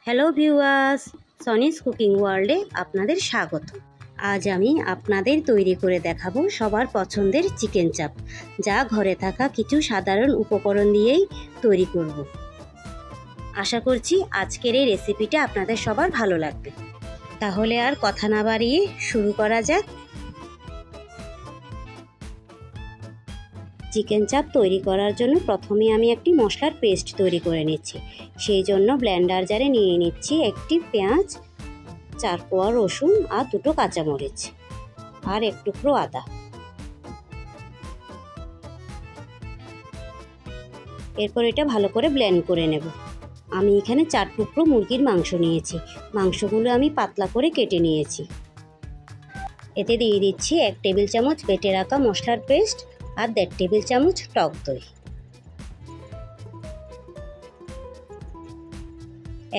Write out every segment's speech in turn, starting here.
Hello viewers, সনিস cooking ওয়ার্ল্ডে আপনাদের স্বাগত। আজ আমি আপনাদের তৈরি করে দেখাবো সবার পছন্দের চিকেন চাপ, যা ঘরে থাকা কিছু সাধারণ উপকরণ দিয়েই তৈরি করব। আশা করছি আজকের এই রেসিপিটা আপনাদের সবার ভালো লাগবে। তাহলে আর কথা না বাড়িয়ে শুরু করা যাক। চিকেন চাপ তৈরি করার জন্য প্রথমে আমি একটি মশলার পেস্ট তৈরি করে নিচ্ছি। সেই জন্য ব্লেন্ডার জারে নিয়ে নিচ্ছি একটি পেঁয়াজ, 4 কোয়া রসুন আর 2টো কাঁচামরিচ আর 1 টুকরো আদা। এরপর এটা ভালো করে ব্লেন্ড করে নেব। আমি এখানে 4 টুকরো মুরগির মাংস নিয়েছি। মাংসগুলো আমি পাতলা করে কেটে নিয়েছি। এতে দিয়ে দিচ্ছি 1 টেবিল চামচ বেটে রাখা মশলার পেস্ট আর 1.5 টেবিল চামচ টক দই,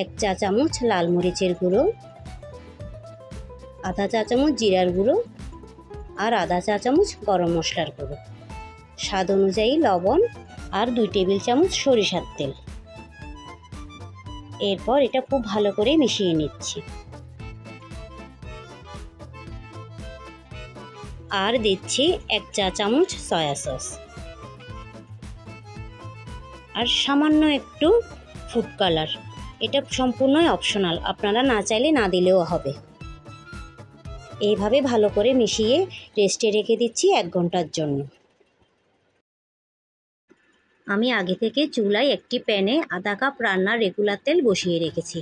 1 চা চামচ লাল মরিচের গুঁড়ো, আধা চা চামচ জিরার গুঁড়ো আর আধা চা চামচ গরম মশলার গুঁড়ো, স্বাদ অনুযায়ী লবণ আর 2 টেবিল চামচ সরিষার তেল। এরপর এটা খুব ভালো করে মিশিয়ে নিচ্ছি। আর দিচ্ছি 1 চা চামচ সয়া সস আর সামান্য একটু ফুড কালার। এটা সম্পূর্ণই অপশনাল, আপনারা না চাইলে না দিলেও হবে। এইভাবে ভালো করে মিশিয়ে রেস্টে রেখে দিচ্ছি 1 ঘন্টার জন্য। আমি আগে থেকে চুলায় একটি প্যানে আধা কাপ রান্নার রেগুলার তেল বসিয়ে রেখেছি।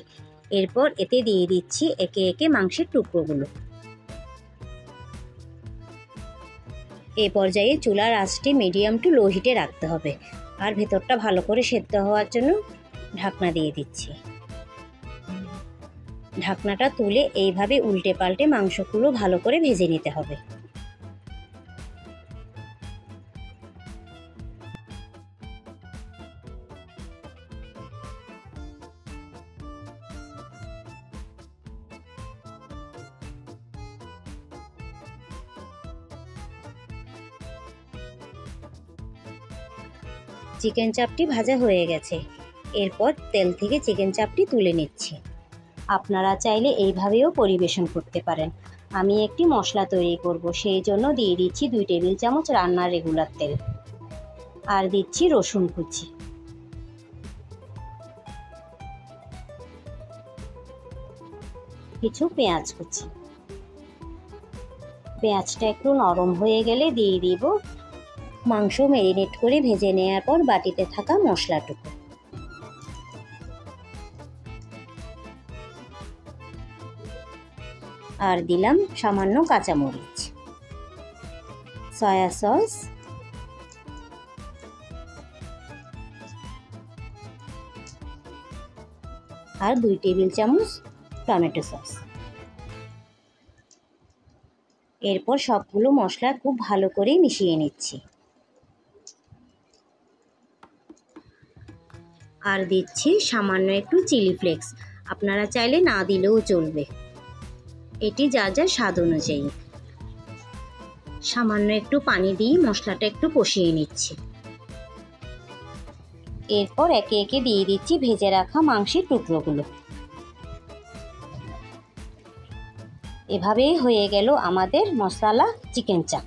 এরপর এতে দিয়ে দিচ্ছি একে একে মাংসের টুকরোগুলো। এই পর্যায়ে চুলার আঁচটি মিডিয়াম টু লো হিটে রাখতে হবে আর ভেতরটা ভালো করে সেদ্ধ হওয়ার জন্য ঢাকনা দিয়ে দিচ্ছি। ঢাকনাটা তুলে এইভাবে উল্টে পাল্টে মাংসগুলো ভালো করে ভেজে নিতে হবে। চিকেন চাপটি ভাজা হয়ে গেছে। এরপর তেল থেকে চিকেন চাপটি তুলে নিচ্ছি। আপনারা চাইলে এইভাবেও পরিবেশন করতে পারেন। আমি একটি মশলা তৈরি করব, সেই জন্য দিয়ে দিচ্ছি 2 টেবিল চামচ রান্নার রেগুলার তেল আর দিচ্ছি রসুন কুচি, কিছু পেঁয়াজ কুচি। পেঁয়াজটা একটু নরম হয়ে গেলে দিয়ে দিব মাংস ম্যারিনেট করে ভেজে নেওয়ার পর বাটিতে থাকা মশলাটুকু। আর দিলাম সামান্য কাঁচামরিচ, সয়া সস আর 2 টেবিল চামচ টমেটো সস। এরপর সবগুলো মশলা খুব ভালো করে মিশিয়ে নিচ্ছি। আর দিচ্ছি সামান্য একটু চিলি ফ্লেক্স, আপনারা চাইলে না দিলেও চলবে। এটি যার যার স্বাদ অনুযায়ী। সামান্য একটু পানি দিয়ে মশলাটা একটু কষিয়ে নিচ্ছি। এরপর একে একে দিয়ে দিচ্ছি ভেজে রাখা মাংসের টুকরোগুলো। এভাবেই হয়ে গেল আমাদের মশলা চিকেন চাপ।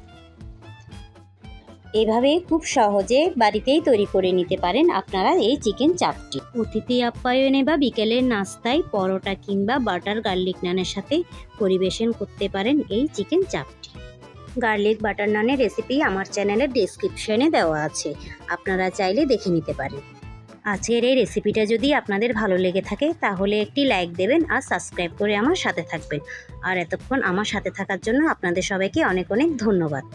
এভাবে খুব সহজে বাড়িতেই তৈরি করে নিতে পারেন আপনারা এই চিকেন চাপটি। অতিথি আপ্যায়নে বা বিকেলের নাস্তায় পরোটা কিংবা বাটার গার্লিক নানের সাথে পরিবেশন করতে পারেন এই চিকেন চাপটি। গার্লিক বাটার নানের রেসিপি আমার চ্যানেলের ডেসক্রিপশনে দেওয়া আছে, আপনারা চাইলে দেখে নিতে পারেন। আজকের এই রেসিপিটা যদি আপনাদের ভালো লেগে থাকে তাহলে একটি লাইক দেবেন আর সাবস্ক্রাইব করে আমার সাথে থাকবেন। আর এতক্ষণ আমার সাথে থাকার জন্য আপনাদের সবাইকে অনেক অনেক ধন্যবাদ।